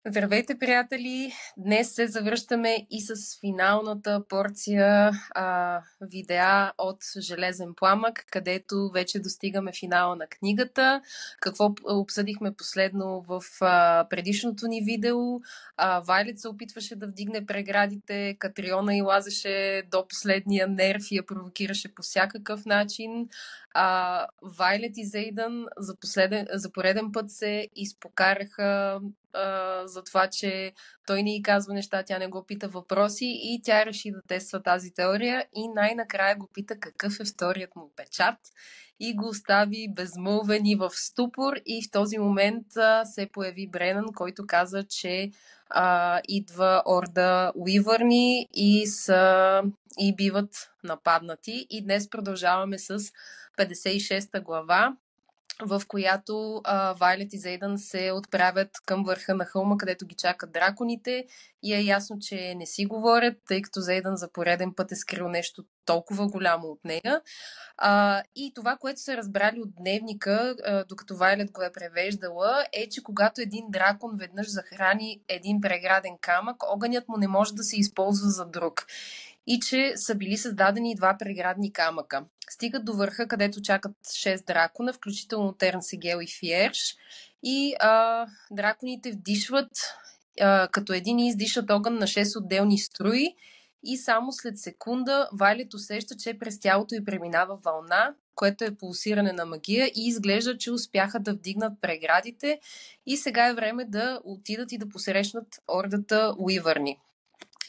Здравейте, приятели! Днес се завръщаме и с финалната порция видеа от Железен пламък, където вече достигаме финала на книгата. Какво обсъдихме последно в предишното ни видео? Вайлет се опитваше да вдигне преградите, Катриона и лазеше до последния нерв и я провокираше по всякакъв начин. Вайлет и Зейдън за пореден път се изпокараха за това, че той не й казва неща, тя не го пита въпроси и тя реши да тества тази теория и най-накрая го пита какъв е вторият му печат и го остави безмълвен и в ступор и в този момент се появи Бренън, който каза, че идва орда уивърни и биват нападнати. И днес продължаваме с 56-та глава, в която Вайлет и Зейдън се отправят към върха на хълма, където ги чакат драконите и е ясно, че не си говорят, тъй като Зейдън за пореден път е скрил нещо толкова голямо от нея. И това, което са разбрали от дневника, докато Вайлет го е превеждала, е, че когато един дракон веднъж захрани един преграден камък, огънят му не може да се използва за друг. И че са били създадени два преградни камъка. Стигат до върха, където чакат 6 дракона, включително Терн, Сегел и Фиерш. И драконите вдишват, като един издишат огън на 6 отделни струи. И само след секунда Вайлет усеща, че през тялото й преминава вълна, което е пулсиране на магия и изглежда, че успяха да вдигнат преградите и сега е време да отидат и да посрещнат ордата уивърни.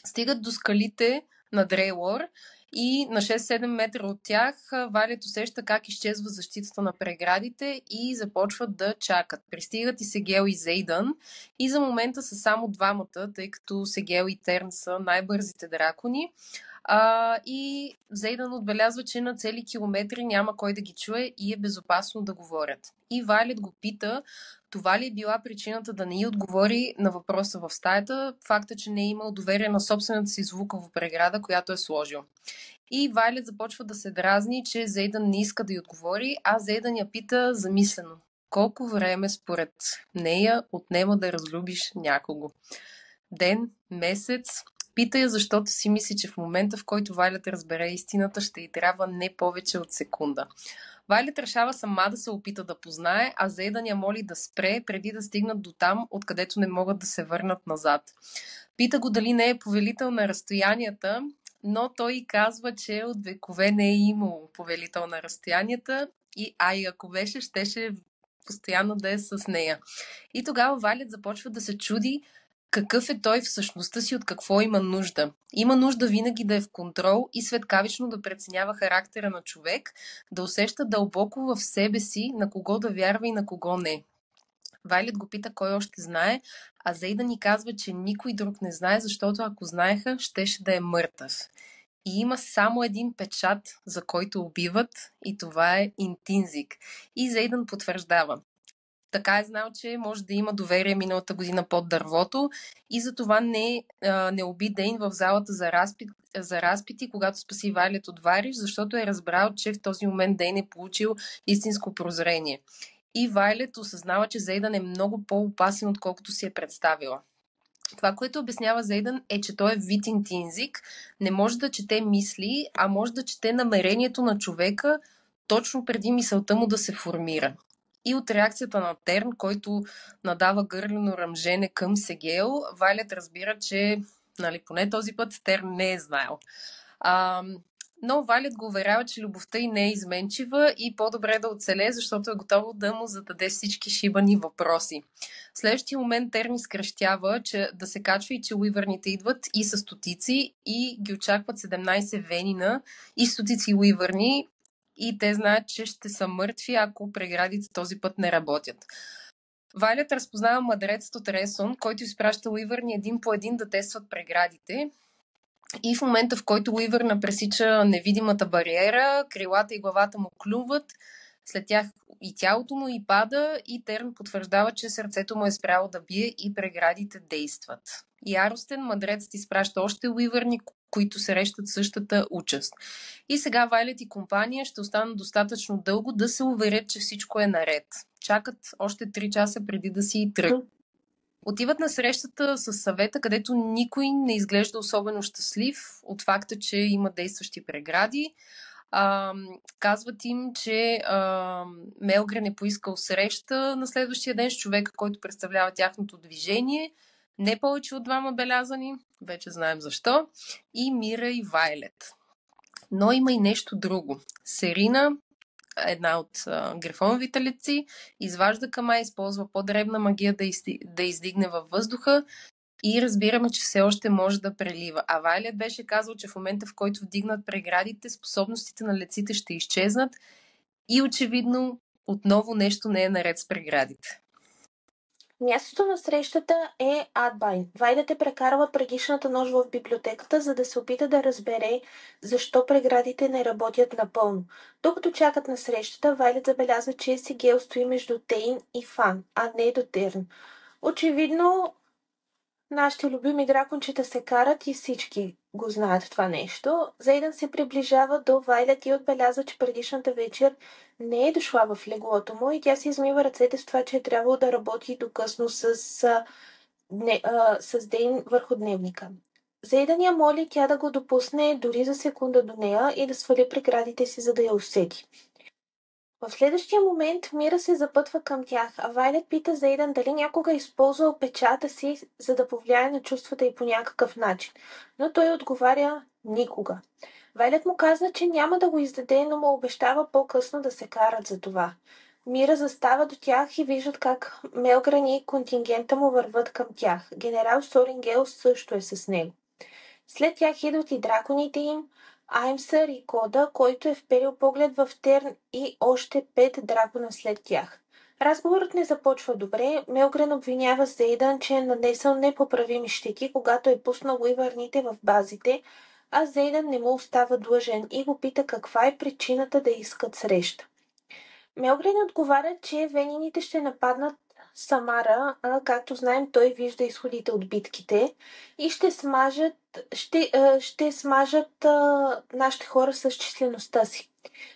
Стигат до скалите на Дрейлор и на 6-7 метра от тях Вайлет усеща как изчезва защитата на преградите и започват да чакат. Пристигат и Сегел и Зейдън и за момента са само двамата, тъй като Сегел и Терн са най-бързите дракони. И Зейдън отбелязва, че на цели километри няма кой да ги чуе и е безопасно да говорят. И Вайлет го пита, това ли е била причината да не й отговори на въпроса в стаята, факта, че не е имал доверие на собствената си звукова преграда, която е сложил. И Вайлет започва да се дразни, че Зейдън не иска да й отговори, а Зейдън я пита замислено. Колко време според нея отнема да разлюбиш някого? Ден, месец? Пита я, защото си мисли, че в момента, в който Вайлет разбере истината, ще й трябва не повече от секунда. Вайлет решава сама да се опита да познае, а Зейдън я моли да спре, преди да стигнат до там, откъдето не могат да се върнат назад. Пита го дали не е повелител на разстоянията, но той й казва, че от векове не е имало повелител на разстоянията и ако беше, щеше постоянно да е с нея. И тогава Вайлет започва да се чуди какъв е той в същността си, от какво има нужда. Има нужда винаги да е в контрол и светкавично да преценява характера на човек, да усеща дълбоко в себе си на кого да вярва и на кого не. Вайлет го пита кой още знае, а Зейдън ни казва, че никой друг не знае, защото ако знаеха, щеше да е мъртъв. И има само един печат, за който убиват, и това е Интинзик. И Зейдън потвърждава. Така е знал, че може да има доверие миналата година под дървото и затова не уби Дейн в залата за разпити, когато спаси Вайлет от Вариш, защото е разбрал, че в този момент Дейн е получил истинско прозрение. И Вайлет осъзнава, че Зейдън е много по-опасен, отколкото си е представила. Това, което обяснява Зейдън, е, че той е вид интинзик, не може да чете мисли, а може да чете намерението на човека точно преди мисълта му да се формира. И от реакцията на Терн, който надава гърлено ръмжене към Сегел, Вайлет разбира, че поне този път Терн не е знаел. Но Вайлет го уверява, че любовта й не е изменчива и по-добре да оцелее, защото е готово да му зададе всички шибани въпроси. В следващия момент Терн изкръщява, че да се качва и че уивърните идват и с стотици и ги очакват 17 венина и стотици уивърни и те знаят, че ще са мъртви, ако преградите този път не работят. Вайлет разпознава мъдрецът от Ресон, който изпраща уивърни един по един да тестват преградите. И в момента, в който Уивърна пресича невидимата бариера, крилата и главата му клюват, след тях и тялото му и пада, и Терн потвърждава, че сърцето му е спряло да бие и преградите действат. Яростен мъдрецът изпраща още уивърни, които срещат същата участ. И сега Вайлет и компания ще останат достатъчно дълго да се уверят, че всичко е наред. Чакат още 3 часа преди да си тръгнат. Отиват на срещата с съвета, където никой не изглежда особено щастлив от факта, че има действащи прегради. Казват им, че Мелгрен е поискал среща на следващия ден с човека, който представлява тяхното движение. Не повече от двама белязани, вече знаем защо, и Мира и Вайлет. Но има и нещо друго. Серина, една от грифоновите летци, изважда кама, използва по-дребна магия да издигне във въздуха и разбираме, че все още може да прелива. А Вайлет беше казал, че в момента, в който вдигнат преградите, способностите на летците ще изчезнат и очевидно отново нещо не е наред с преградите. Мястото на срещата е Адбайн. Вайлет е прекарала предишната нощ в библиотеката, за да се опита да разбере защо преградите не работят напълно. Докато чакат на срещата, Вайлет забелязва, че Сигел стои между Тейн и Фан, а не до Терн. Очевидно, нашите любими дракончета се карат и всички го знаят това нещо. Зейдън се приближава до Вайлет и отбелязва, че предишната вечер не е дошла в леглото му и тя се измива ръцете с това, че е трябвало да работи до късно с Дейн върху дневника. Зейдън я моли тя да го допусне дори за секунда до нея и да свали преградите си, за да я усети. В следващия момент Мира се запътва към тях, а Вайлет пита Зейдън дали някога е използвал печата си, за да повлияе на чувствата й по някакъв начин, но той отговаря никога. Вайлет му казва, че няма да го издаде, но му обещава по-късно да се карат за това. Мира застава до тях и виждат как Мелгрен и контингента му върват към тях. Генерал Сорингел също е с него. След тях идват и драконите им, Аймсър и Кода, който е вперил поглед в Терн и още 5 дракона след тях. Разговорът не започва добре. Мелгрен обвинява Зейдън, че е нанесъл непоправими щети, когато е пуснал уивърните в базите, а Зейдън не му остава длъжен и го пита каква е причината да искат среща. Мелгрен отговаря, че венините ще нападнат Самара, както знаем, той вижда изходите от битките и ще смажат нашите хора с числеността си.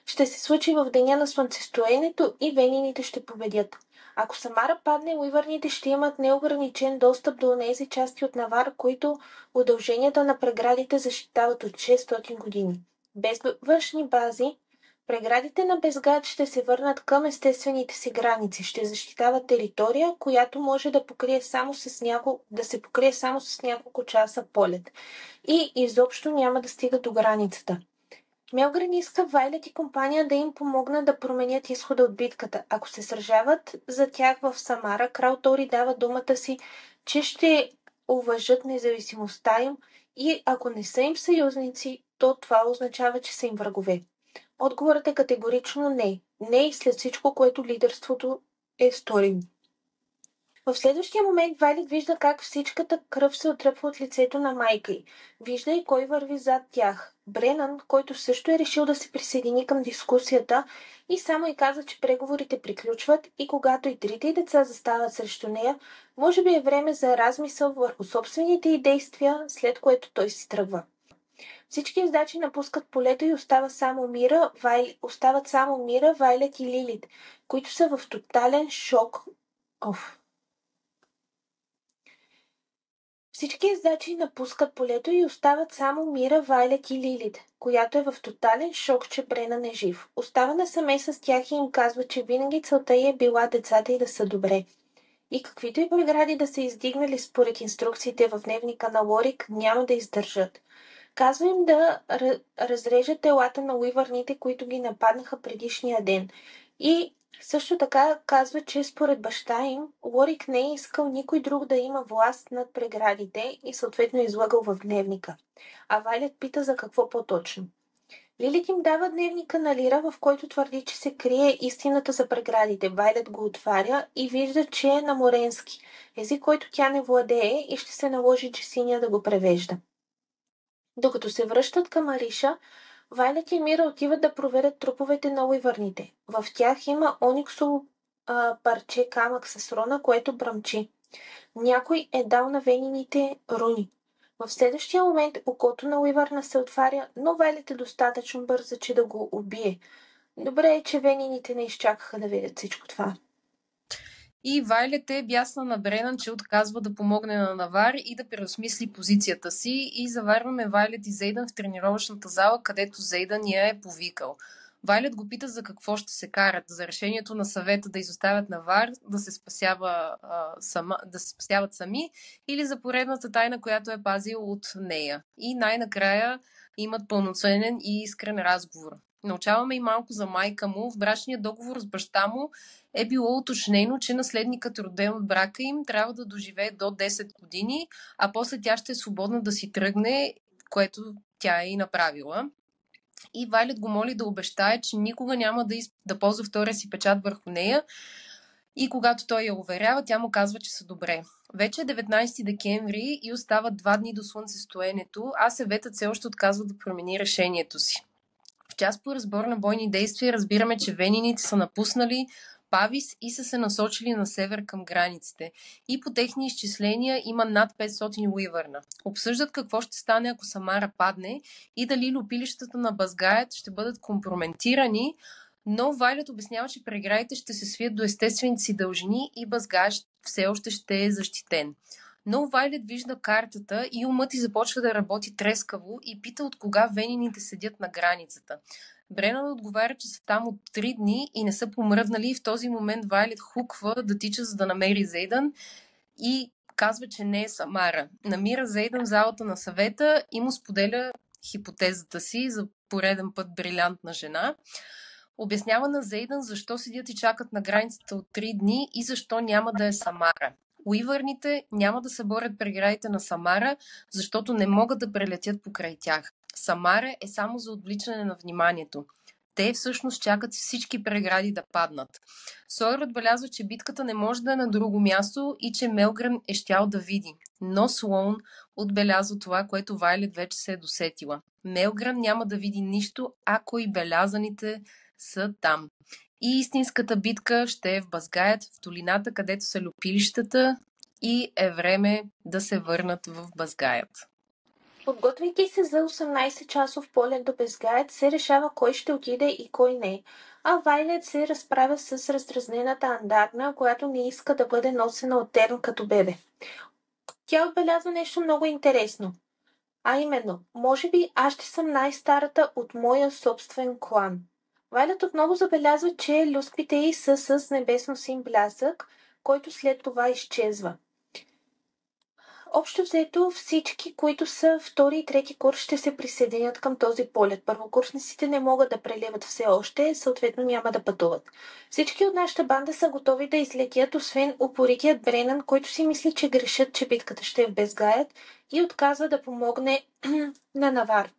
Ще се случи в деня на слънцестоенето и венините ще победят. Ако Самара падне, уивърните ще имат неограничен достъп до тези части от Навар, които удълженията на преградите защитават от 600 години. Без външни бази, преградите на Безгад ще се върнат към естествените си граници, ще защитават територия, която може да се покрие само с няколко часа полет и изобщо няма да стига до границата. Мелгрен иска Вайлет и компания да им помогнат да променят изхода от битката. Ако се сражават за тях в Самара, крал Тори дава думата си, че ще уважат независимостта им и ако не са им съюзници, то това означава, че са им врагове. Отговорът е категорично не. Не и след всичко, което лидерството е сторило. В следващия момент Вайлет вижда как всичката кръв се отръпва от лицето на майка й. Вижда и кой върви зад тях. Бренън, който също е решил да се присъедини към дискусията и само й каза, че преговорите приключват и когато и трите й деца застават срещу нея, може би е време за размисъл върху собствените й действия, след което той си тръгва. Всички издачи напускат полето и остават само Мира, Вайлет и Лилит, които са в тотален шок. Всички издачи напускат полето и остават само Мира, Вайлет и Лилит, която е в тотален шок, че Бренън е жив. Остава насаме с тях и им казва, че винаги целта й е била децата й да са добре. И каквито и прегради да са издигнали според инструкциите в дневника на Лорик, няма да издържат. Казва им да разрежат телата на уивърните, които ги нападнаха предишния ден. И също така казва, че според баща им, Лорик не е искал никой друг да има власт над преградите и съответно излагал в дневника. А Вайлет пита за какво по-точно. Лилит им дава дневника на Лира, в който твърди, че се крие истината за преградите. Вайлет го отваря и вижда, че е на моренски, език, който тя не владее и ще се наложи Джесиния да го превежда. Докато се връщат към Ариша, Вайлет и Мира отиват да проверят труповете на уивърните. В тях има ониксово парче камък с руна, което бръмчи. Някой е дал на венините руни. В следващия момент окото на уивърна се отваря, но Вайлет е достатъчно бърза, че да го убие. Добре е, че венините не изчакаха да видят всичко това. И Вайлет е бясна на Бренан, че отказва да помогне на Навар и да преосмисли позицията си, и заварваме Вайлет и Зейдън в тренировъчната зала, където Зейдън я е повикал. Вайлет го пита за какво ще се карат, за решението на съвета да изоставят Навар, да се спасяват сами, или за поредната тайна, която е пазил от нея. И най-накрая имат пълноценен и искрен разговор. Научаваме и малко за майка му. В брачния договор с баща му е било уточнено, че наследникът, роден от брака им, трябва да доживее до 10 години, а после тя ще е свободна да си тръгне, което тя е и направила. И Вайлет го моли да обещае, че никога няма да ползва втория си печат върху нея. И когато той я уверява, тя му казва, че са добре. Вече е 19 декември и остават 2 дни до слънцестоенето, а съветът все още отказва да промени решението си. В час по разбор на бойни действия разбираме, че венините са напуснали Павис и са се насочили на север към границите. И по техни изчисления има над 500 уивърна. Обсъждат какво ще стане, ако Самара падне, и дали люпилищата на Базгаят ще бъдат компрометирани, но Вайлет обяснява, че преградите ще се свият до естествените си дължини и Базгаят все още ще е защитен. Но Вайлет вижда картата и умът й започва да работи трескаво и пита от кога венините седят на границата. Бренан отговаря, че са там от 3 дни и не са помръднали, и в този момент Вайлет хуква да тича, за да намери Зейдън, и казва, че не е Самара. Намира Зейдън в залата на съвета и му споделя хипотезата си за пореден път брилянтна жена. Обяснява на Зейдън защо седят и чакат на границата от 3 дни и защо няма да е Самара. Уивърните няма да съборят преградите на Самара, защото не могат да прелетят покрай тях. Самара е само за отвличане на вниманието. Те всъщност чакат всички прегради да паднат. Сойер отбелязва, че битката не може да е на друго място и че Мелгрън е щял да види. Но Слоун отбелязва това, което Вайлет вече се е досетила. Мелгрън няма да види нищо, ако и белязаните са там. И истинската битка ще е в Базгаят, в долината, където са люпилищата, и е време да се върнат в Базгаят. Подготвяйки се за 18-часов полет до Безгаят, се решава кой ще отиде и кой не, а Вайлет се разправя с раздразнената Андарна, която не иска да бъде носена от Терн като бебе. Тя отбелязва нещо много интересно, а именно, може би аз ще съм най-старата от моя собствен клан. Вайлет отново забелязва, че люспите й са с небесно син блясък, който след това изчезва. Общо взето всички, които са втори и трети курс, ще се присъединят към този полет. Първокурсниците не могат да преливат все още, съответно няма да пътуват. Всички от нашата банда са готови да излетят, освен упоритият Бренан, който си мисли, че грешат, че битката ще е в Безгаят, и отказва да помогне на Навар.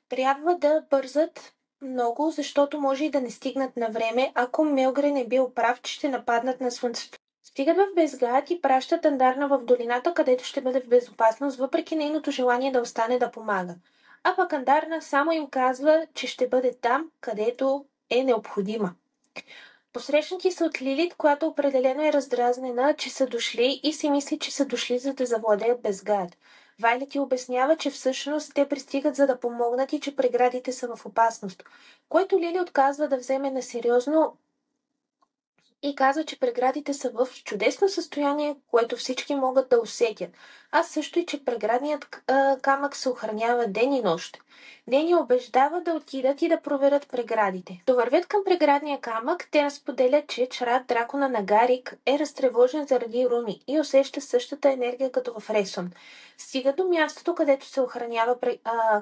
Трябва да бързат много, защото може и да не стигнат на време, ако Мелгрен е бил прав, че ще нападнат на слънцето. Стигат в Безгаят и пращат Андарна в долината, където ще бъде в безопасност, въпреки нейното желание да остане да помага. А пък Андарна само им казва, че ще бъде там, където е необходима. Посрещнати са от Лилит, която определено е раздразнена, че са дошли, и си мисли, че са дошли, за да завладеят Безгаят. Вайлет ти обяснява, че всъщност те пристигат, за да помогнат и че преградите са в опасност, което Лили отказва да вземе на сериозно и казва, че преградите са в чудесно състояние, което всички могат да усетят. А също и, че преградният камък се охранява ден и нощ. Дени убеждава да отидат и да проверят преградите. Довървят към преградния камък, те разподелят, че чрак дракона на Гарик е разтревожен заради руни и усеща същата енергия като в Ресон. Стига до мястото, където се охранява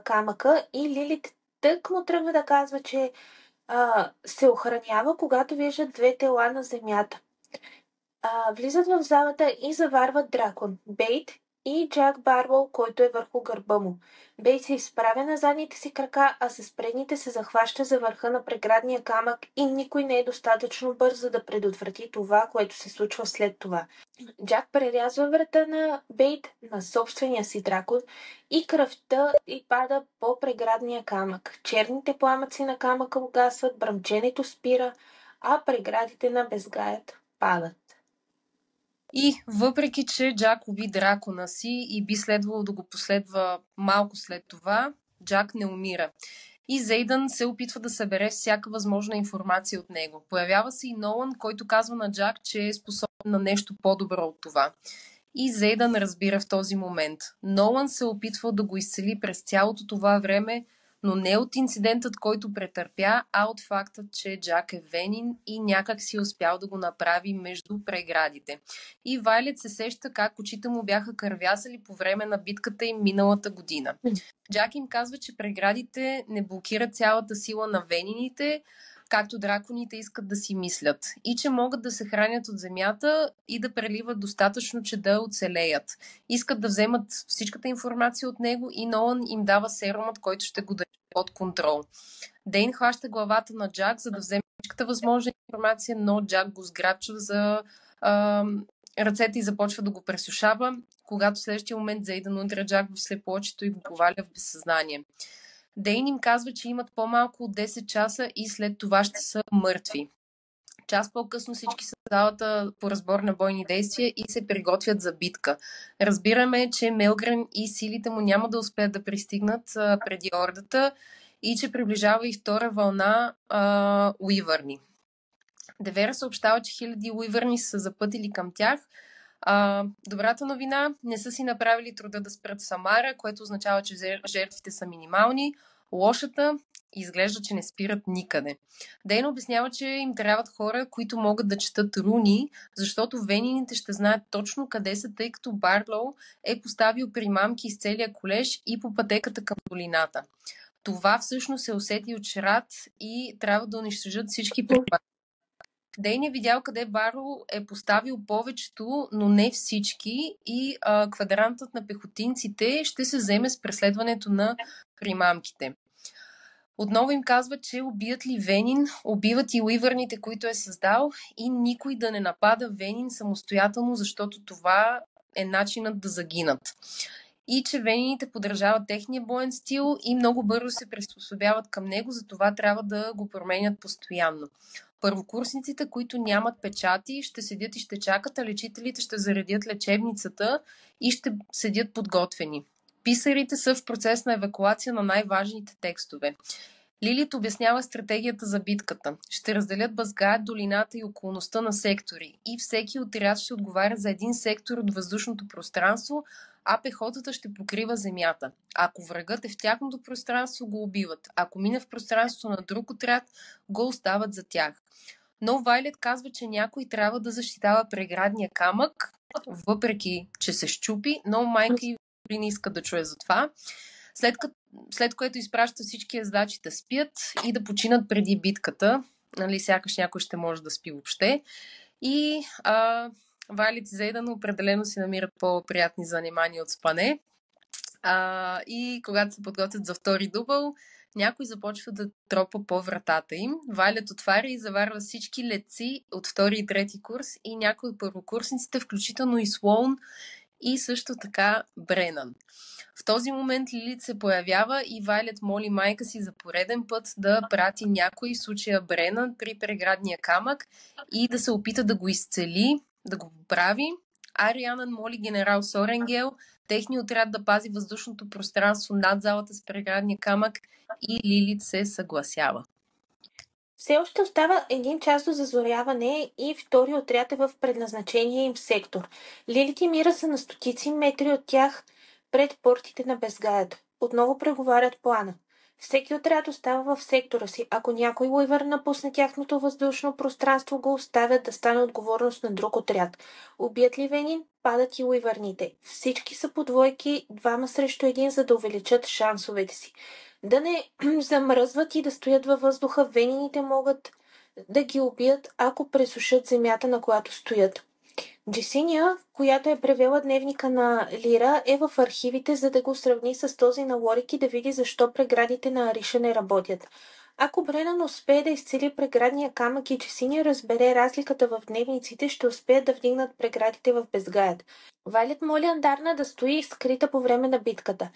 камъка, и Лилит тък му тръгва да казва, че се охранява, когато виждат 2 тела на земята. Влизат в залата и заварват дракон, Бейт и Джак Барвол, който е върху гърба му. Бейт се изправя на задните си крака, а с предните се захваща за върха на преградния камък и никой не е достатъчно бърз, за да предотврати това, което се случва след това. Джак прерязва врата на Бейт, на собствения си дракон, и кръвта й пада по преградния камък. Черните пламъци на камъка угасват, бръмченето спира, а преградите на Безгаят падат. И въпреки, че Джак уби дракона си и би следвало да го последва малко след това, Джак не умира. И Зейдън се опитва да събере всяка възможна информация от него. Появява се и Нолан, който казва на Джак, че е способен на нещо по-добро от това. И Зейдан разбира в този момент. Нолан се опитва да го изцели през цялото това време, но не от инцидентът, който претърпя, а от факта, че Джак е венин и някак си успял да го направи между преградите. И Вайлет се сеща как очите му бяха кървясали по време на битката им миналата година. Джак им казва, че преградите не блокират цялата сила на венините, както драконите искат да си мислят, и че могат да се хранят от земята и да преливат достатъчно, че да оцелеят. Искат да вземат всичката информация от него и Нолан им дава серумът, който ще го даде под контрол. Дейн хваща главата на Джак, за да вземе всичката възможна информация, но Джак го сграбчва за ръцете и започва да го пресушава, когато в следващия момент Зейдан удря Джак в слепоочието и го поваля в безсъзнание. Дейн им казва, че имат по-малко от 10 часа и след това ще са мъртви. Час по-късно всички са в залата по разбор на бойни действия и се приготвят за битка. Разбираме, че Мелгрен и силите му няма да успеят да пристигнат преди ордата и че приближава и втора вълна уивърни. Девера съобщава, че хиляди уивърни са запътили към тях. Добрата новина, не са си направили труда да спрат Самара, което означава, че жертвите са минимални. Лошата изглежда, че не спират никъде. Дейн обяснява, че им трябват хора, които могат да четат руни, защото венините ще знаят точно къде са, тъй като Барлоу е поставил примамки из целия колеж и по пътеката към долината. Това всъщност се усети от Шрат и трябва да унищожат всички препарати. Дейн е видял къде Барлоу е поставил повечето, но не всички, и квадрантът на пехотинците ще се вземе с преследването на примамките. Отново им казва, че убият ли Венин, убиват и уивърните, които е създал, и никой да не напада Венин самостоятелно, защото това е начинът да загинат. И че венините поддържават техния боен стил и много бързо се приспособяват към него, затова трябва да го променят постоянно. Първокурсниците, които нямат печати, ще седят и ще чакат, а лечителите ще заредят лечебницата и ще седят подготвени. Писарите са в процес на евакуация на най-важните текстове. Лилит обяснява стратегията за битката. Ще разделят Бъзгаят, долината и околността на сектори и всеки отряд ще отговаря за един сектор от въздушното пространство, а пехотата ще покрива земята. Ако врагът е в тяхното пространство, го убиват. Ако мине в пространството на друг отряд, го остават за тях. Но Вайлет казва, че някой трябва да защитава преградния камък, въпреки че се щупи, но майка и не иска да чуе за това. След което изпраща всички ездачи да спят и да починат преди битката. Нали, сякаш някой ще може да спи въобще. И Вайлет и Зейдан определено си намират по-приятни занимания от спане. И когато се подготвят за втори дубъл, някой започва да тропа по вратата им. Вайлет отваря и заварва всички летци от втори и трети курс и някои от първокурсниците, включително и Слоун и също така Бренан. В този момент Лилит се появява и Вайлет моли майка си за пореден път да прати някой, в случая Бренан, при преградния камък и да се опита да го изцели, да го поправи. Арианън моли генерал Соренгел техният отряд да пази въздушното пространство над залата с преградния камък и Лилит се съгласява. Все още остава 1 час до зазоряване и втори отряд е в предназначения им сектор. Лилит и Мира са на стотици метри от тях пред портите на Безгаят. Отново преговарят плана. Всеки отряд остава в сектора си. Ако някой уивър напусне тяхното въздушно пространство, го оставят да стане отговорност на друг отряд. Убият ли Венин, падат и уивърните. Всички са по двойки, 2 срещу 1, за да увеличат шансовете си. Да не замръзват и да стоят във въздуха, венините могат да ги убият, ако пресушат земята, на която стоят. Джесиния, която е превела дневника на Лира, е в архивите, за да го сравни с този на Лорик и да види защо преградите на Ариша не работят. Ако Бренан успее да изцели преградния камък и Джесиния разбере разликата в дневниците, ще успеят да вдигнат преградите в Безгаят. Вайлет моли Андарна да стои скрита по време на битката.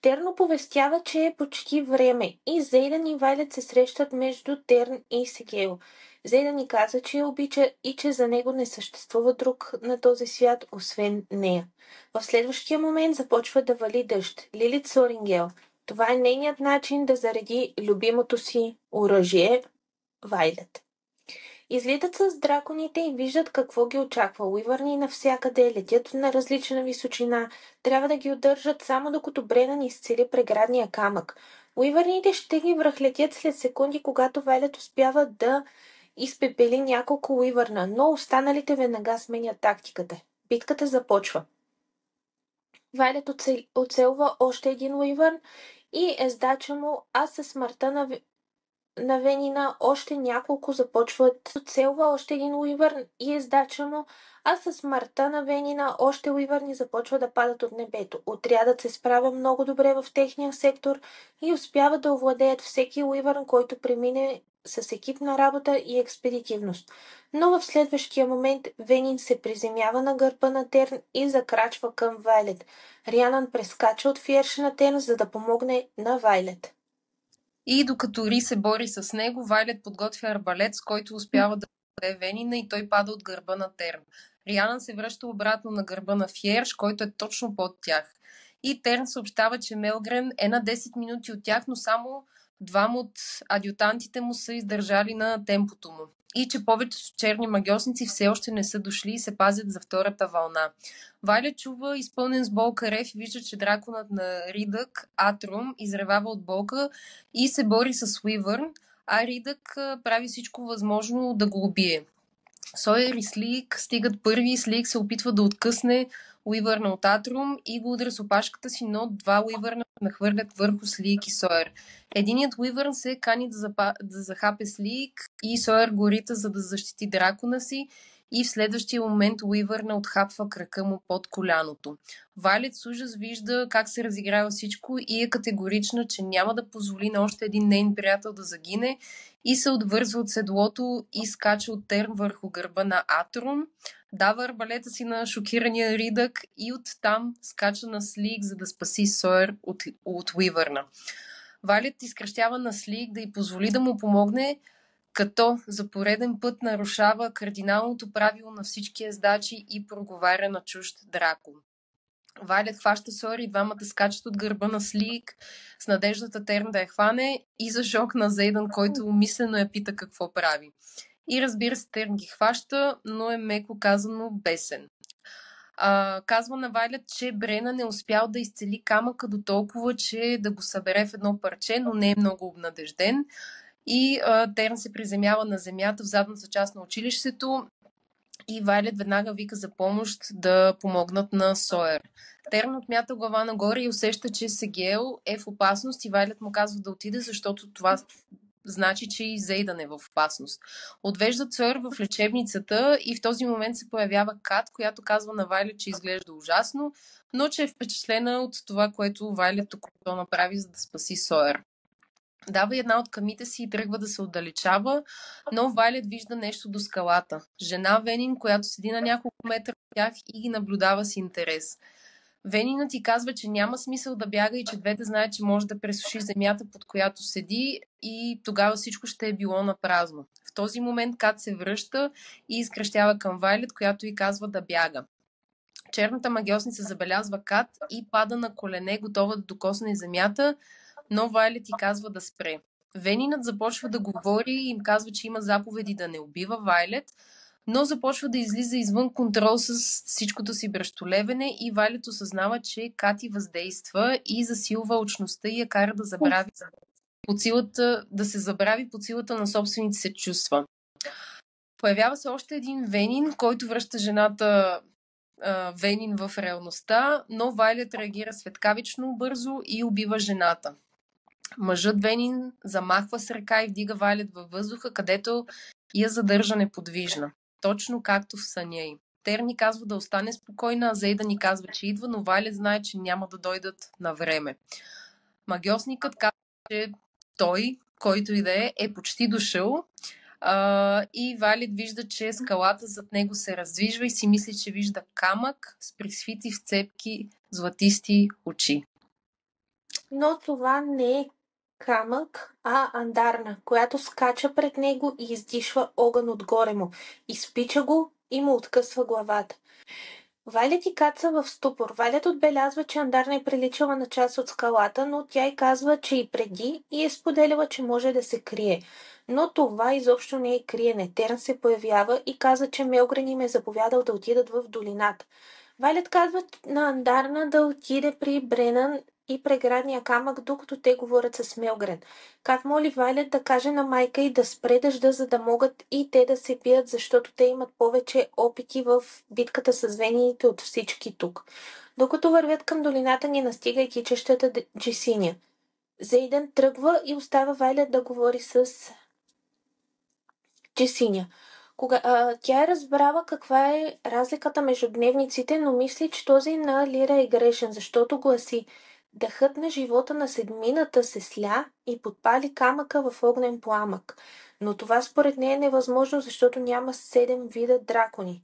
Терн оповестява, че е почти време и Зейдан и Вайлет се срещат между Терн и Сегел. Зейдан ни каза, че я обича и че за него не съществува друг на този свят, освен нея. В следващия момент започва да вали дъжд. Лилит Сорингел. Това е нейният начин да зареди любимото си оръжие – Вайлет. Излитат с драконите и виждат какво ги очаква. Уивърни навсякъде, летят на различна височина. Трябва да ги удържат само докато Бренан изцели преградния камък. Уивърните ще ги връхлетят след секунди, когато Вайлет успява да изпепели няколко уивърна, но останалите веднага сменят тактиката. Битката започва. Вайлет оцелва още един уивърн и ездача му, а със смъртта на Венина още няколко започват. Оцелва още един уивърн и ездача му, а със смъртта на Венина още уивърни започват да падат от небето. Отрядът се справя много добре в техния сектор и успява да овладеят всеки уивърн, който премине с екипна работа и експедитивност. Но в следващия момент Венин се приземява на гърба на Терн и закрачва към Вайлет. Рянан прескача от фиерша на Терн, за да помогне на Вайлет. И докато Ри се бори с него, Вайлет подготвя арбалет, с който успява да подаде Венина и той пада от гърба на Терн. Рианан се връща обратно на гърба на Фиерш, който е точно под тях. И Терн съобщава, че Мелгрен е на 10 минути от тях, но само двама от адютантите му са издържали на темпото му. И че повечето черни магиосници все още не са дошли и се пазят за втората вълна. Вайлет чува изпълнен с болка рев и вижда, че драконът на Ридък, Атрум, изревава от болка и се бори с Уивърн, а Ридък прави всичко възможно да го убие. Сойер и Слик стигат първи и Слик се опитва да откъсне Уивърна от Атрум и го удря с опашката си, но два Уивърна нахвърлят върху Слик и Сойер. Единият Уивърн се кани да захапе Слик и Сойер го рита, за да защити дракона си, и в следващия момент Уивърна отхапва крака му под коляното. Вайлет с ужас вижда как се разиграва всичко и е категорична, че няма да позволи на още един нейн приятел да загине, и се отвързва от седлото и скача от Терн върху гърба на Атрум, дава арбалета си на шокирания Ридък и оттам скача на Слик, за да спаси Сойер от Уивърна. Вайлет изкръщява на Слик да й позволи да му помогне, като за пореден път нарушава кардиналното правило на всички ездачи и проговаря на чужд дракон. Вайлет хваща Сойер и двамата скачат от гърба на Слик с надеждата Терн да я хване и за шок на Зейдън, който умислено я пита какво прави. И разбира се, Терн ги хваща, но е меко казано бесен. Казва на Вайлет, че Брена не успял да изцели камъка до толкова, че да го събере в едно парче, но не е много обнадежден. И Терн се приземява на земята в задната част на училището и Вайлет веднага вика за помощ да помогнат на Сойер. Терн отмята глава нагоре и усеща, че Сегел е в опасност и Вайлет му казва да отиде, защото това значи, че и Зейдън е в опасност. Отвеждат Сойер в лечебницата и в този момент се появява Кат, която казва на Вайлет, че изглежда ужасно, но че е впечатлена от това, което Вайлет току-що направи, за да спаси Сойер. Дава една от камите си и тръгва да се отдалечава, но Вайлет вижда нещо до скалата. Жена Венин, която седи на няколко метра от тях и ги наблюдава с интерес. Венинът ти казва, че няма смисъл да бяга и че двете знаят, че може да пресуши земята, под която седи, и тогава всичко ще е било на празно. В този момент Кат се връща и изкръщява към Вайлет, която й казва да бяга. Черната магиосница забелязва Кат и пада на колене, готова да докосне земята, но Вайлет ти казва да спре. Венинът започва да говори и им казва, че има заповеди да не убива Вайлет, но започва да излиза извън контрол с всичкото си бръщолевене и Вайлет осъзнава, че Кати въздейства и засилва очността и я кара да се забрави под силата на собствените се чувства. Появява се още един Венин, който връща жената Венин в реалността, но Вайлет реагира светкавично бързо и убива жената. Мъжът Венин замахва с ръка и вдига Вайлет във въздуха, където я задържа неподвижна. Точно както в съня й. Тер ни казва да остане спокойна, а Зейда ни казва, че идва, но Вайлет знае, че няма да дойдат на време. Магиосникът казва, че той, който и да е почти дошъл, и Вайлет вижда, че скалата зад него се раздвижва и си мисли, че вижда камък с присвити в цепки златисти очи. Но това не е камък, а Андарна, която скача пред него и издишва огън отгоре му. Изпича го и му откъсва главата. Вайлет и каца в ступор. Вайлет отбелязва, че Андарна е приличала на част от скалата, но тя й казва, че и преди и е споделяла, че може да се крие. Но това изобщо не е криене. Терн се появява и каза, че Мелгрен им е заповядал да отидат в долината. Вайлет казва на Андарна да отиде при Бренан и преградния камък, докато те говорят с Мелгрен. Как моли Вайлет да каже на майка и да спре дъжда, за да могат и те да се бият, защото те имат повече опити в битката с венините от всички тук. Докато вървят към долината, ни настига и кичещата Джесиния. Зейден тръгва и оставя Вайлет да говори с Джесиния. Тя е разбрала каква е разликата между дневниците, но мисли, че този на Лира е грешен, защото гласи: дъхът на живота на седмината се сля и подпали камъка в огнен пламък. Но това според нея е невъзможно, защото няма 7 вида дракони.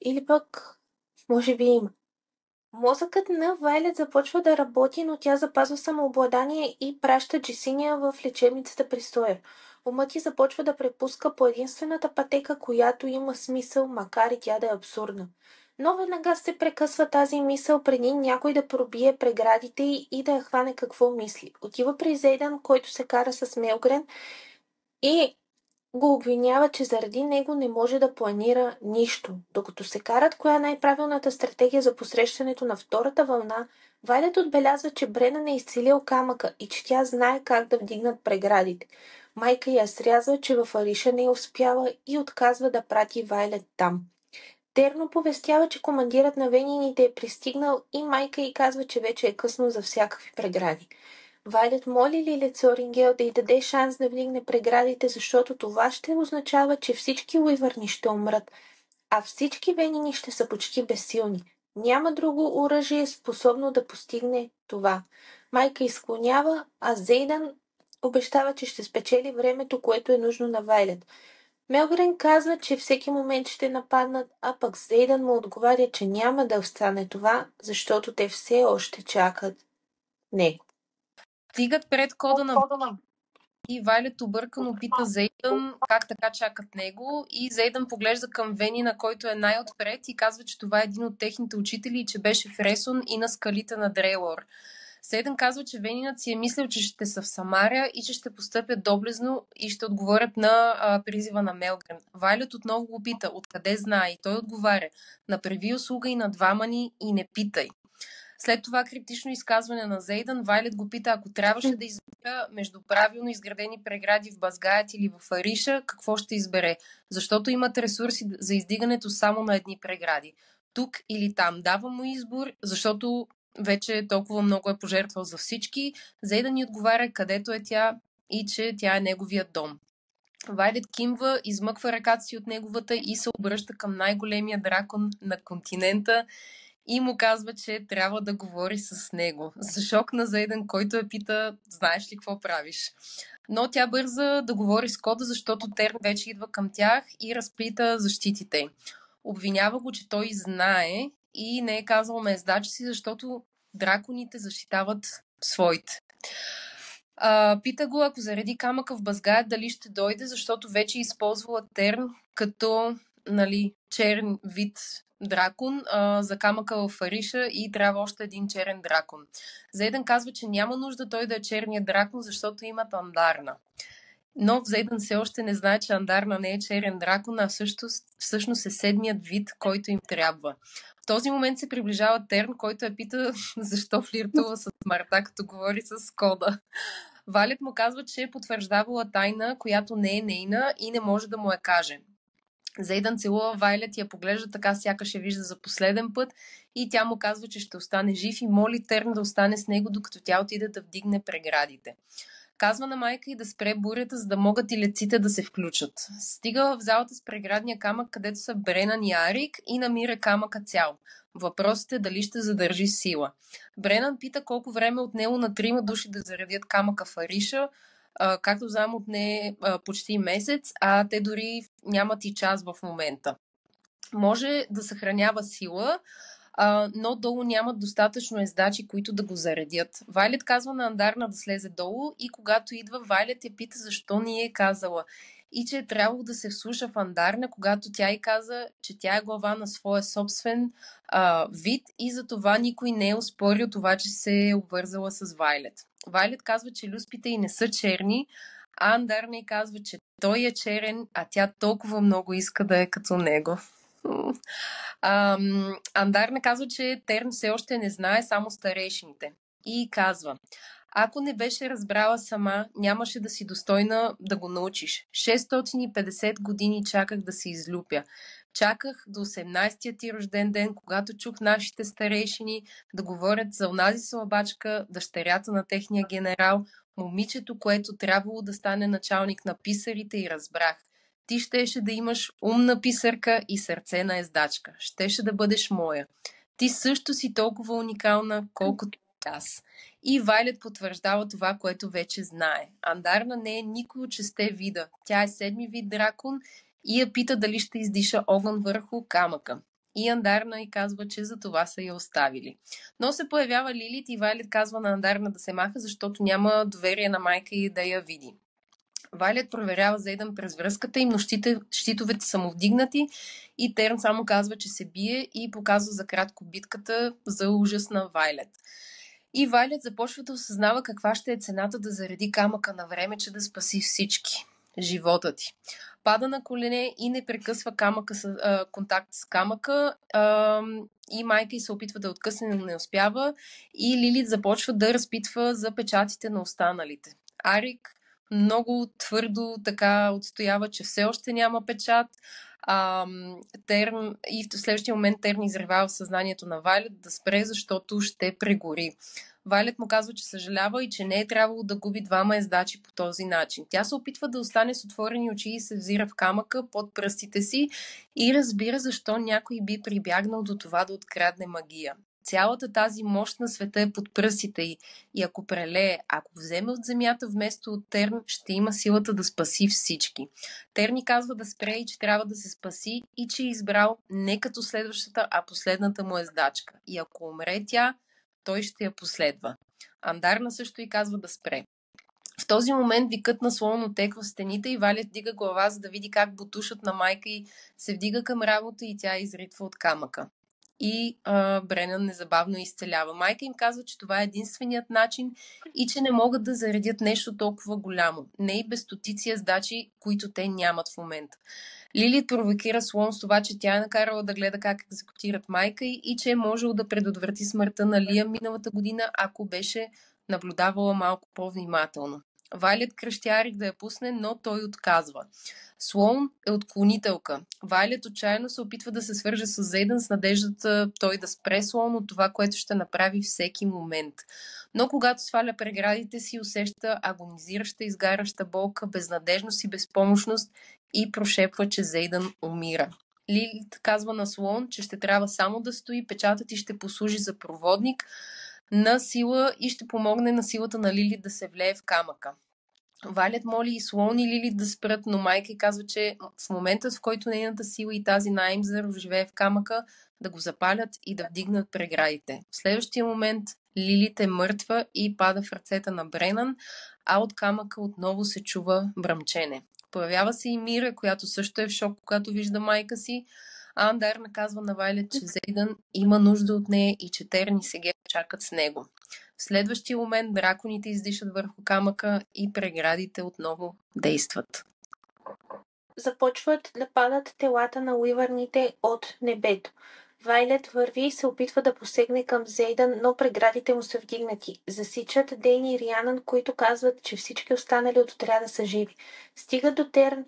Или пък, може би има. Мозъкът на Вайлет започва да работи, но тя запазва самообладание и праща Джесиния в лечебницата при Сойер. Умът й започва да препуска по единствената пътека, която има смисъл, макар и тя да е абсурдна. Но веднага се прекъсва тази мисъл преди някой да пробие преградите и да я хване какво мисли. Отива при Зейдан, който се кара с Мелгрен и го обвинява, че заради него не може да планира нищо. Докато се карат коя е най-правилната стратегия за посрещането на втората вълна, Вайлет отбелязва, че Бренан е изцелил камъка и че тя знае как да вдигнат преградите. Майка я срязва, че в Ариша не е успяла и отказва да прати Вайлет там. Терно повестява, че командирът на Венините е пристигнал и майка й казва, че вече е късно за всякакви прегради. Вайлет моли Лилет Сорингел да й даде шанс да вдигне преградите, защото това ще означава, че всички уивърни ще умрат, а всички венини ще са почти безсилни. Няма друго оръжие способно да постигне това. Майка изклонява, а Зейдан обещава, че ще спечели времето, което е нужно на Вайлет. Мелгрен казва, че всеки момент ще нападнат, а пък Зейдан му отговаря, че няма да остане това, защото те все още чакат него. Стигат пред кода на и Вайлет объркано пита Зейдън как така чакат него и Зейдън поглежда към Венина, който е най-отпред и казва, че това е един от техните учители и че беше в Ресон и на скалите на Дрейлор. Зейдън казва, че Венинът си е мислил, че ще са в Самаря и че ще постъпят доблезно и ще отговорят на призива на Мелгрен. Вайлет отново го пита, откъде знае, и той отговаря: направи услуга и на двама ни и не питай. След това критично изказване на Зейдън, Вайлет го пита, ако трябваше да избира между правилно изградени прегради в Базгаят или в Ариша, какво ще избере? Защото имат ресурси за издигането само на едни прегради. Тук или там. Дава му избор, защото вече толкова много е пожертвал за всички. Зейдън ни отговаря където е тя и че тя е неговият дом. Вайлет кимва, измъква ръката си от неговата и се обръща към най-големия дракон на континента и му казва, че трябва да говори с него. За шок на Зейден, който я пита, знаеш ли какво правиш? Но тя бърза да говори с Кода, защото Терн вече идва към тях и разплита защитите. Обвинява го, че той знае и не е казал мездача си, защото драконите защитават своите. Пита го, ако зареди камъка в Базгаят, дали ще дойде, защото вече използвала Терн като черен вид дракон за камъка в Ариша и трябва още един черен дракон. Зейдън казва, че няма нужда той да е черният дракон, защото имат Андарна. Но Зейдън все още не знае, че Андарна не е черен дракон, а всъщност е седмият вид, който им трябва. В този момент се приближава Терн, който я пита защо флиртува с смъртта, като говори с Кода. Вайлет му казва, че е потвърждавала тайна, която не е нейна и не може да му я каже. Зейдън целува Вайлет и я поглежда така, сякаш я вижда за последен път и тя му казва, че ще остане жив и моли Терн да остане с него, докато тя отиде да вдигне преградите. Казва на майка и да спре бурята, за да могат и леците да се включат. Стига в залата с преградния камък, където са Бренан и Арик и намира камъка цял. Въпросът е дали ще задържи сила. Бренан пита колко време отнело на 3 души да заредят камъка в Ариша, както знам отне почти месец, а те дори нямат и час в момента. Може да съхранява сила, но долу нямат достатъчно ездачи, които да го заредят. Вайлет казва на Андарна да слезе долу и когато идва, Вайлет я пита защо ни е казала. и че е трябвало да се вслуша в Андарна, когато тя й каза, че тя е глава на своя собствен вид и за това никой не е оспорил това, че се е обвързала с Вайлет. Вайлет казва, че люспите й не са черни, а Андарна й казва, че той е черен, а тя толкова много иска да е като него. Андарна казва, че Терн все още не знае, само старейшините. И казва: ако не беше разбрала сама, нямаше да си достойна да го научиш. 650 години чаках да се излюпя. Чаках до 18-тия ти рожден ден, когато чух нашите старейшини да говорят за онази слабачка, дъщерята на техния генерал, момичето, което трябвало да стане началник на писарите, и разбрах. Ти щеше да имаш умна писарка и сърце на ездачка. Щеше да бъдеш моя. Ти също си толкова уникална, колкото аз. И Вайлет потвърждава това, което вече знае. Андарна не е никой от 6 вида. Тя е 7-ми вид дракон и я пита дали ще издиша огън върху камъка. И Андарна й казва, че за това са я оставили. Но се появява Лилит и Вайлет казва на Андарна да се маха, защото няма доверие на майка и да я види. Вайлет проверява Зейдан през връзката им, но щитовете са му вдигнати и Терн само казва, че се бие и показва за кратко битката за ужас на Вайлет. И Вайлет започва да осъзнава каква ще е цената да зареди камъка на време, че да спаси всички. Живота ти. Пада на колене и не прекъсва контакт с камъка и майка й се опитва да откъсне, но не успява и Лилит започва да разпитва за печатите на останалите. Арик много твърдо така отстоява, че все още няма печат. Терн, и в следващия момент Терн изревава в съзнанието на Вайлет да спре, защото ще прегори. Вайлет му казва, че съжалява и че не е трябвало да губи двама ездачи по този начин. Тя се опитва да остане с отворени очи и се взира в камъка под пръстите си и разбира защо някой би прибягнал до това да открадне магия. Цялата тази мощ на света е под пръстите й и ако прелее, ако вземе от земята вместо от Терн, ще има силата да спаси всички. Терни казва да спре и че трябва да се спаси и че е избрал не като следващата, а последната му ездачка. И ако умре тя, той ще я последва. Андарна също й казва да спре. В този момент викът на слон отеква в стените и Вайлет вдига глава, за да види как бутушът на майка й се вдига към работа и тя изритва от камъка. И Бренън незабавно изцелява. Майка им казва, че това е единственият начин и че не могат да заредят нещо толкова голямо. Не и без стотици ездачи, които те нямат в момента. Лилит провокира слон с това, че тя е накарала да гледа как екзекутират майка и че е можело да предотврати смъртта на Лия миналата година, ако беше наблюдавала малко по-внимателно. Вайлет крещи Арик да я пусне, но той отказва. Слон е отклонителка. Вайлет отчаяно се опитва да се свърже с Зейдън с надеждата той да спре слон от това, което ще направи всеки момент. Но когато сваля преградите си, усеща агонизираща, изгаряща болка, безнадежност и безпомощност и прошепва, че Зейдън умира. Лилит казва на слон, че ще трябва само да стои, печатът и ще послужи за проводник на сила и ще помогне на силата на Лилит да се влее в камъка. Вайлет моли и слон и Лилит да спрат, но майка й казва, че в момента, в който нейната сила и тази на Аймзър живее в камъка, да го запалят и да вдигнат преградите. В следващия момент Лилит е мъртва и пада в ръцете на Бренън, а от камъка отново се чува бръмчене. Появява се и Мира, която също е в шок, когато вижда майка си, а Андарна казва на Вайлет, че Зейдън има нужда от нея и че Терн и Сегер чакат с него. В следващия момент драконите издишат върху камъка и преградите отново действат. Започват да падат телата на уивърните от небето. Вайлет върви и се опитва да посегне към Зейдън, но преградите му са вдигнати. Засичат Дейн и Рианън, които казват, че всички останали от отряда са живи. Стига до Терн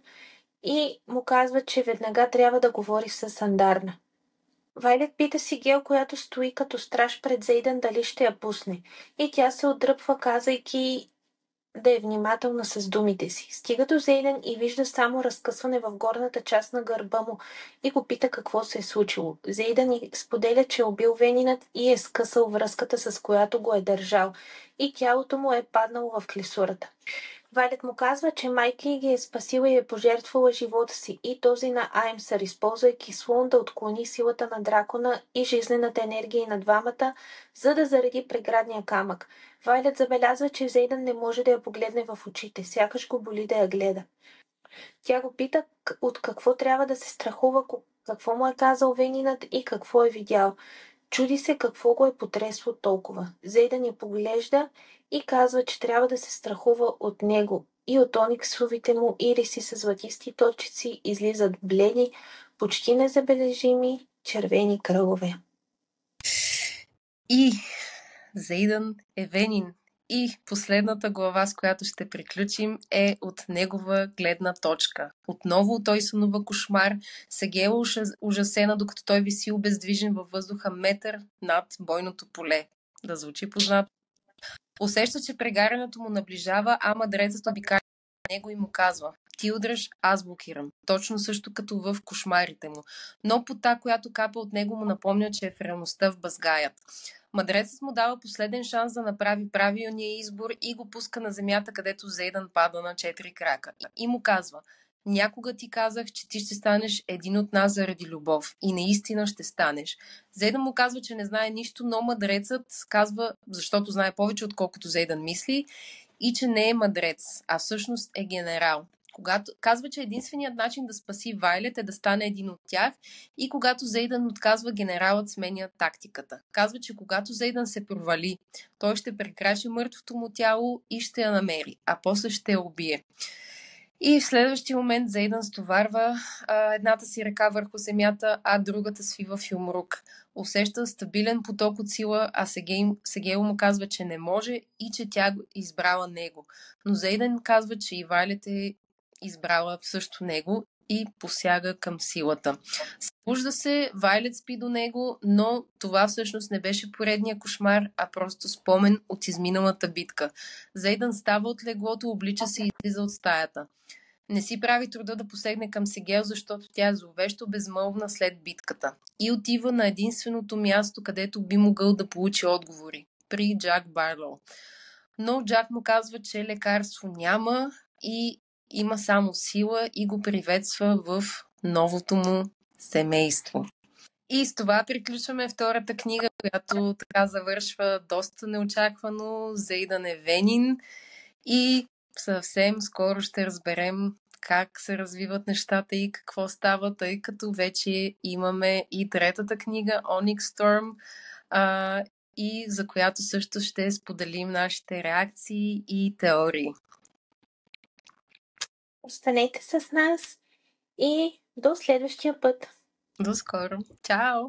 и му казват, че веднага трябва да говори с Андарна. Вайлет пита Сигел, която стои като страж пред Зейдън, дали ще я пусне. И тя се отдръпва, казайки да е внимателна с думите си. Стига до Зейдън и вижда само разкъсване в горната част на гърба му и го пита какво се е случило. Зейдън ни споделя, че е убил Венинът и е скъсал връзката, с която го е държал, и тялото му е паднало в клисурата. Вайлет му казва, че майка й ги е спасила и е пожертвала живота си и този на Аймсър, използвайки слон да отклони силата на дракона и жизнената енергия на двамата, за да зареди преградния камък. Вайлет забелязва, че Зейдън не може да я погледне в очите, сякаш го боли да я гледа. Тя го пита от какво трябва да се страхува, какво му е казал Венинът и какво е видял. Чуди се какво го е потресло толкова. Зейдан я поглежда и казва, че трябва да се страхува от него. И от ониксовите му ириси с златисти точици излизат бледи, почти незабележими червени кръгове. И Зейдан е Венин. И последната глава, с която ще приключим, е от негова гледна точка. Отново той сънува кошмар. Сегела ужасена, докато той виси обездвижен във въздуха метър над бойното поле. Да звучи познато. Усеща, че прегарянето му наближава, а мъдрецът обикаля него и му казва: ти удръж, аз блокирам. Точно също като в кошмарите му. Но пота, която капа от него, му напомня, че е в реалността в Базгаят. Мъдрецът му дава последен шанс да направи правилния избор и го пуска на земята, където Зейдан пада на 4 крака. И му казва: някога ти казах, че ти ще станеш един от нас заради любов. И наистина ще станеш. Зейдан му казва, че не знае нищо, но мъдрецът казва, защото знае повече, отколкото Зейдан мисли, и че не е мъдрец, а всъщност е генерал. Когато казва, че единственият начин да спаси Вайлет е да стане един от тях, и когато Зейдан отказва, генералът сменя тактиката. Казва, че когато Зейдан се провали, той ще прекрачи мъртвото му тяло и ще я намери, а после ще я убие. И в следващия момент Зейдан стоварва едната си ръка върху земята, а другата свива в юмрук. Усеща стабилен поток от сила, а Сегейл му казва, че не може и че тя избрала него. Но Зейдан казва, че и Вайлет е избрала също него и посяга към силата. Събужда се, Вайлет спи до него, но това всъщност не беше поредния кошмар, а просто спомен от изминалата битка. Зейдан става от леглото, облича се и излиза от стаята. Не си прави труда да посегне към Сегел, защото тя е зловещо безмълвна след битката. И отива на единственото място, където би могъл да получи отговори – при Джак Барлоу. Но Джак му казва, че лекарство няма и има само сила и го приветства в новото му семейство. И с това приключваме втората книга, която така завършва доста неочаквано. Зейдан е Венин. И съвсем скоро ще разберем как се развиват нещата и какво става, тъй като вече имаме и третата книга, Onyx Storm, и за която също ще споделим нашите реакции и теории. Останете с нас и до следващия път. До скоро! Чао!